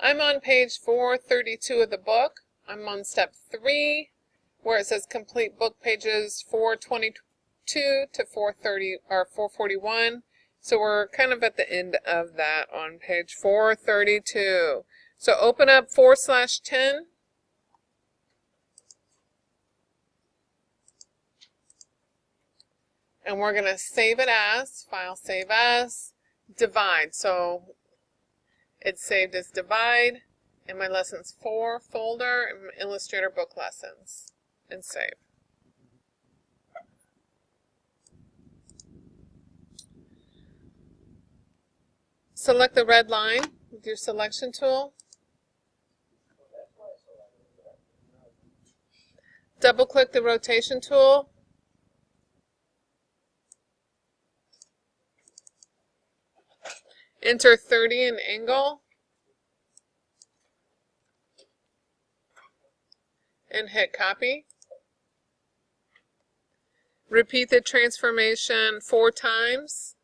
I'm on page 432 of the book. I'm on step 3, where it says complete book pages 422 to 430 or 441. So we're kind of at the end of that on page 432. So open up 4/10. And we're going to save it as, file save as, divide. So it's saved as divide in my lessons 4 folder in Illustrator book lessons, and save. Select the red line with your selection tool. Double click the rotation tool. Enter 30 in angle and hit copy. Repeat the transformation 4 times.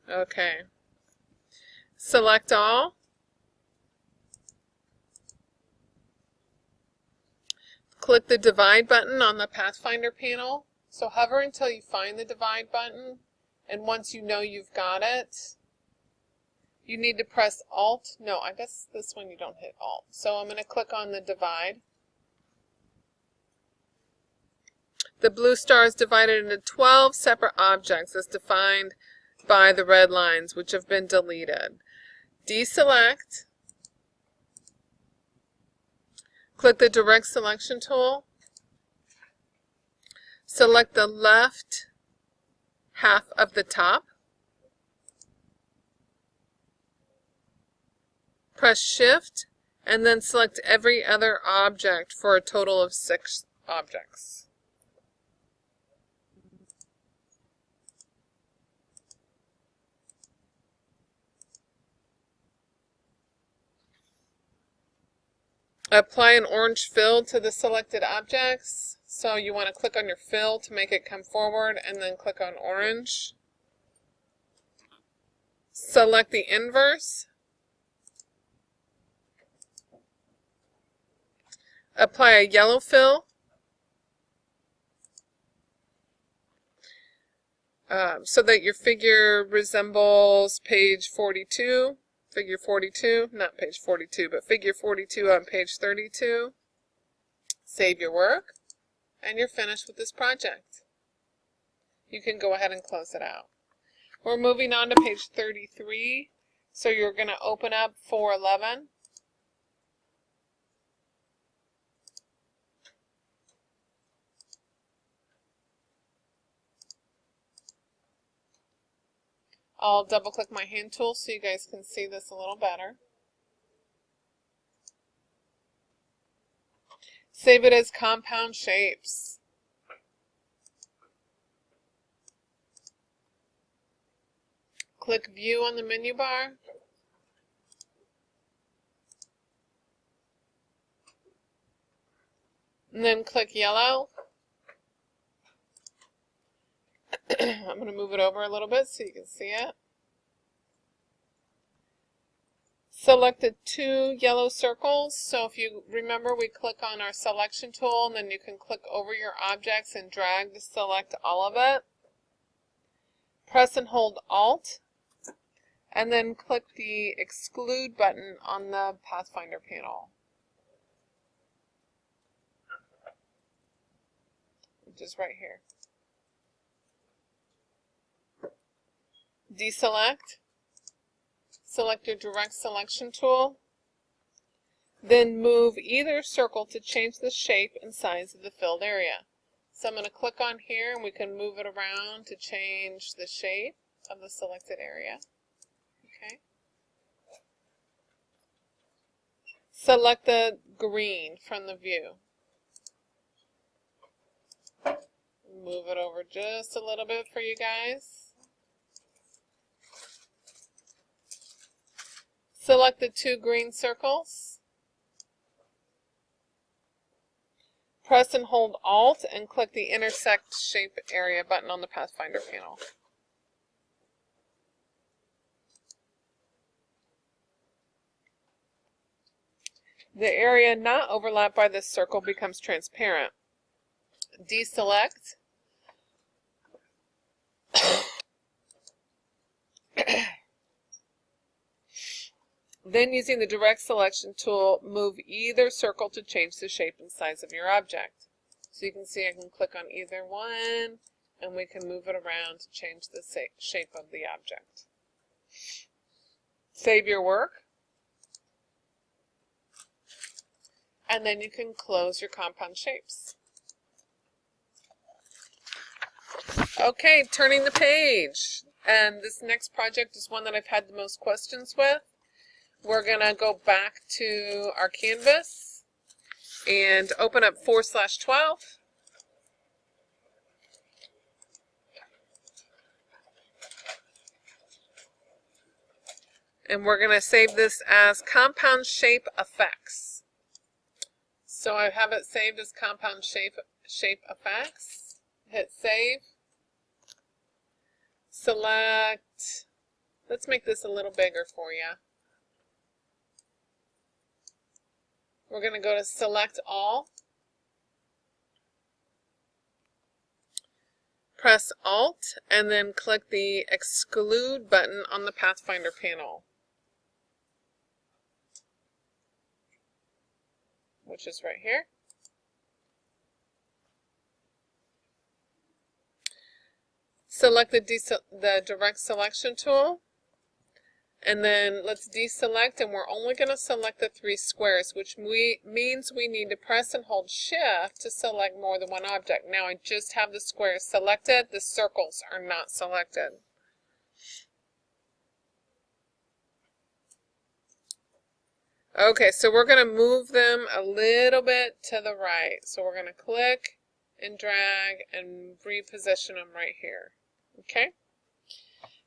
Okay. Select all. Click the divide button on the Pathfinder panel. So hover until you find the divide button, and once you know you've got it, you need to press Alt. No, I guess this one you don't hit Alt. So I'm going to click on the divide. The blue star is divided into 12 separate objects as defined by the red lines, which have been deleted. Deselect. Click the direct selection tool. Select the left half of the top. Press Shift and then select every other object for a total of 6 objects. Apply an orange fill to the selected objects. So you want to click on your fill to make it come forward and then click on orange. Select the inverse. Apply a yellow fill. So that your figure resembles page 42. Figure 42, not page 42, but figure 42 on page 32. Save your work, and you're finished with this project. You can go ahead and close it out. We're moving on to page 33, so you're going to open up 411. I'll double click my hand tool so you guys can see this a little better. Save it as compound shapes. Click View on the menu bar. And then click Yellow. I'm going to move it over a little bit so you can see it. Select the 2 yellow circles. So if you remember, we click on our selection tool and then you can click over your objects and drag to select all of it. Press and hold Alt and then click the Exclude button on the Pathfinder panel, which is right here. Deselect. Select your direct selection tool. Then move either circle to change the shape and size of the filled area. So I'm going to click on here and we can move it around to change the shape of the selected area. Okay. Select the green from the view. Move it over just a little bit for you guys. Select the 2 green circles. Press and hold Alt and click the Intersect Shape Area button on the Pathfinder panel. The area not overlapped by this circle becomes transparent. Deselect. Then, using the direct selection tool, move either circle to change the shape and size of your object. So you can see I can click on either one, and we can move it around to change the shape of the object. Save your work. And then you can close your compound shapes. Okay, turning the page. And this next project is one that I've had the most questions with. We're going to go back to our canvas and open up 4/12. And we're going to save this as Compound Shape Effects. So I have it saved as Compound Shape Effects. Hit Save. Select. Let's make this a little bigger for you. We're going to go to Select All. Press Alt and then click the Exclude button on the Pathfinder panel, which is right here. Select the direct selection tool, and then let's deselect, and we're only going to select the 3 squares, which means we need to press and hold Shift to select more than one object. Now I just have the squares selected, the circles are not selected. Okay, so we're going to move them a little bit to the right. So we're going to click and drag and reposition them right here. Okay?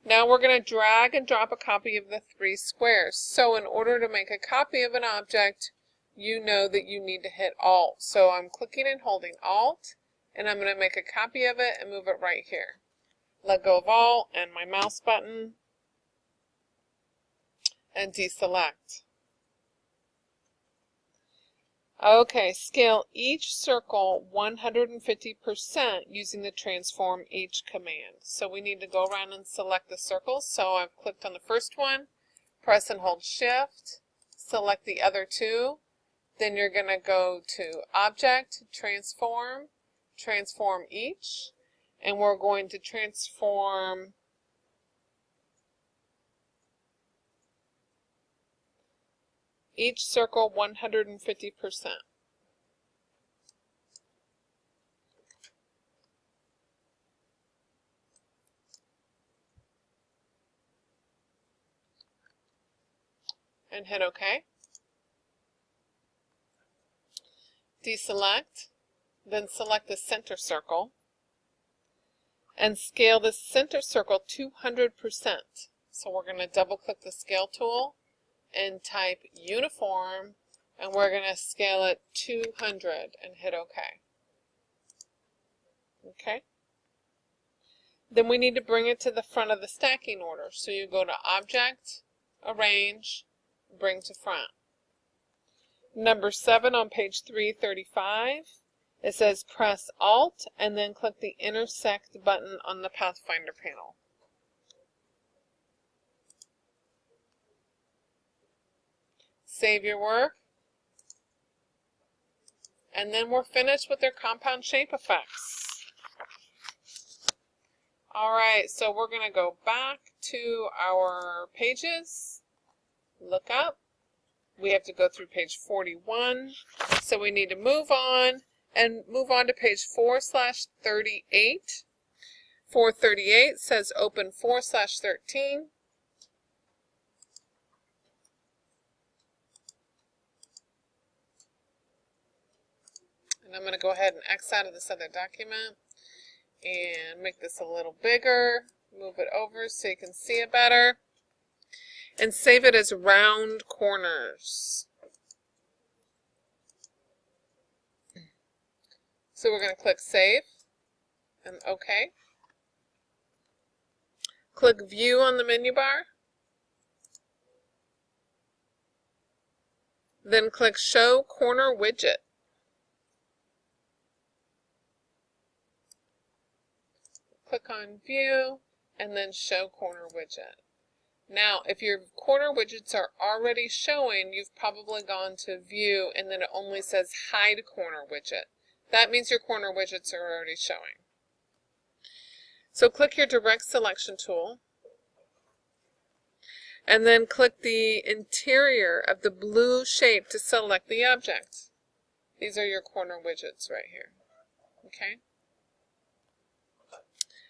Now we're going to drag and drop a copy of the 3 squares. So in order to make a copy of an object, you know that you need to hit Alt. So I'm clicking and holding Alt, and I'm going to make a copy of it and move it right here. Let go of Alt and my mouse button, and deselect. Okay, scale each circle 150% using the Transform Each command. So we need to go around and select the circles. So I've clicked on the first one, press and hold Shift, select the other 2. Then you're going to go to Object, Transform, Transform Each, and we're going to transform each circle 150%. And hit OK. Deselect, then select the center circle, and scale the center circle 200%. So we're going to double click the scale tool and type Uniform, and we're going to scale it 200 and hit OK. Okay. Then we need to bring it to the front of the stacking order. So you go to Object, Arrange, Bring to Front. Number 7 on page 335, it says press Alt and then click the Intersect button on the Pathfinder panel. Save your work, and then we're finished with their compound shape effects. Alright, so we're going to go back to our pages, look up. We have to go through page 41, so we need to move on to page 4/38. 438 says open 4/13. And I'm going to go ahead and X out of this other document and make this a little bigger, move it over so you can see it better, and save it as round corners. So we're going to click Save and OK. Click View on the menu bar. Then click Show Corner Widget. Click on View and then Show Corner Widget. Now, if your corner widgets are already showing, you've probably gone to View and then it only says Hide Corner Widget. That means your corner widgets are already showing. So click your Direct Selection tool and then click the interior of the blue shape to select the object. These are your corner widgets right here. Okay?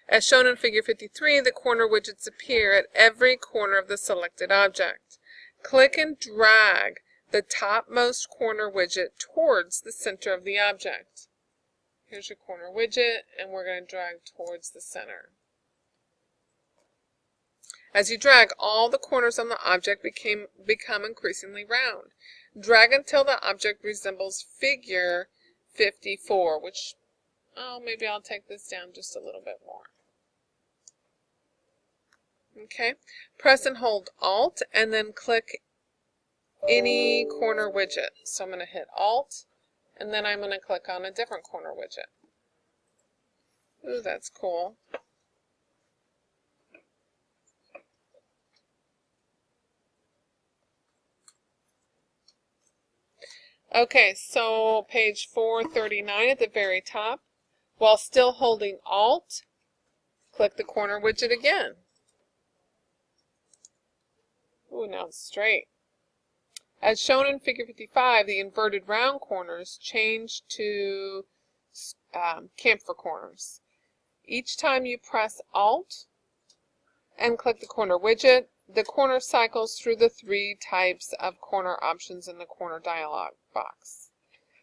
As shown in Figure 53, the corner widgets appear at every corner of the selected object. Click and drag the topmost corner widget towards the center of the object. Here's your corner widget, and we're going to drag towards the center. As you drag, all the corners on the object become increasingly round. Drag until the object resembles Figure 54, which, maybe I'll take this down just a little bit more. Okay, press and hold Alt and then click any corner widget. So I'm going to hit Alt and then I'm going to click on a different corner widget. Ooh, that's cool. Okay, so page 439 at the very top. While still holding Alt, click the corner widget again. Ooh, now it's straight. As shown in Figure 55, the inverted round corners change to chamfer corners. Each time you press Alt and click the corner widget, the corner cycles through the three types of corner options in the corner dialog box.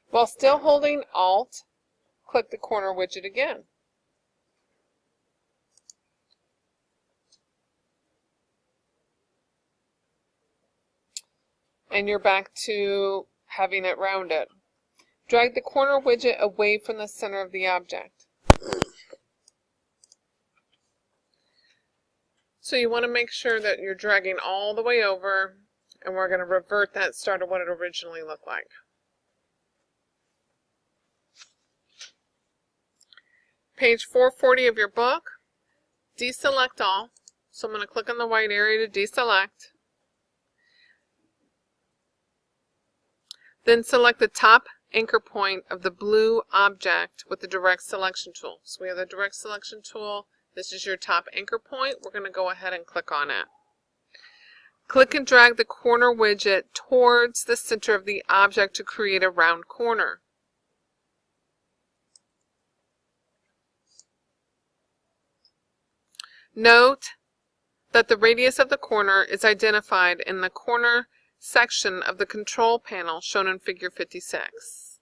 While still holding Alt, click the corner widget again. And you're back to having it rounded. Drag the corner widget away from the center of the object. So you want to make sure that you're dragging all the way over, and we're going to revert that start to what it originally looked like. Page 440 of your book, deselect all. So I'm going to click on the white area to deselect. Then select the top anchor point of the blue object with the Direct Selection tool. So we have the Direct Selection tool. This is your top anchor point. We're going to go ahead and click on it. Click and drag the corner widget towards the center of the object to create a round corner. Note that the radius of the corner is identified in the corner section of the control panel shown in Figure 56.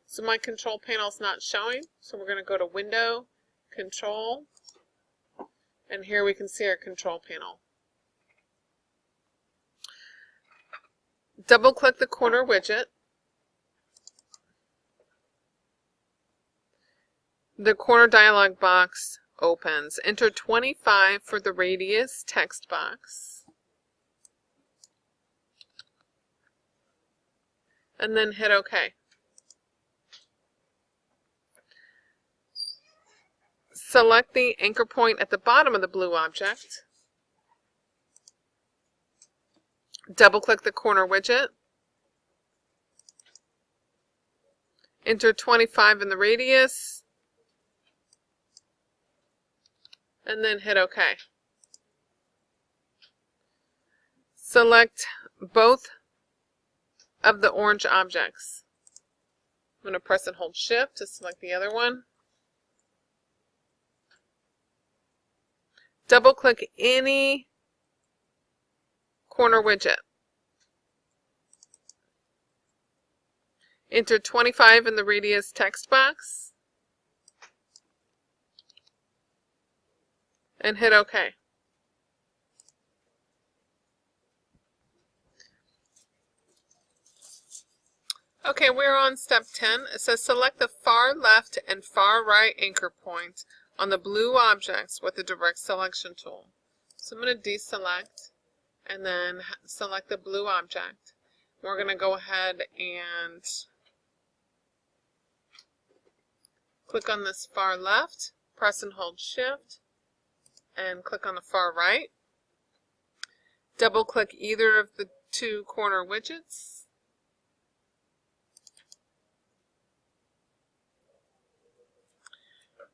So my control panel is not showing, so we're going to go to Window, Control, and here we can see our control panel. Double click the corner widget. The corner dialog box opens. Enter 25 for the radius text box. And then hit OK. Select the anchor point at the bottom of the blue object. Double-click the corner widget. Enter 25 in the radius. And then hit OK. Select both of the orange objects. I'm going to press and hold Shift to select the other one. Double-click any corner widget. Enter 25 in the radius text box. And hit OK. Okay, we're on step 10. It says select the far left and far right anchor point on the blue objects with the direct selection tool. So I'm going to deselect and then select the blue object. We're going to go ahead and click on this far left, press and hold shift, and click on the far right. Double click either of the two corner widgets.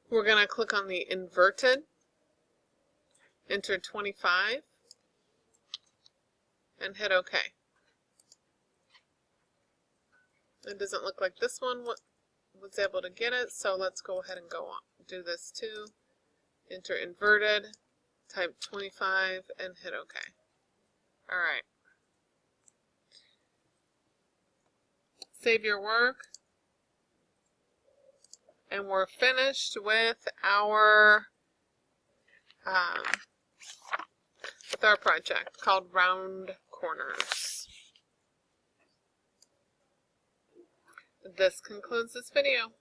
We're going to click on the inverted, enter 25, and hit OK. It doesn't look like this one was able to get it, so let's go ahead and go on. Do this too. Enter inverted, type 25, and hit OK. Alright. Save your work. And we're finished with our project called Round Corners. This concludes this video.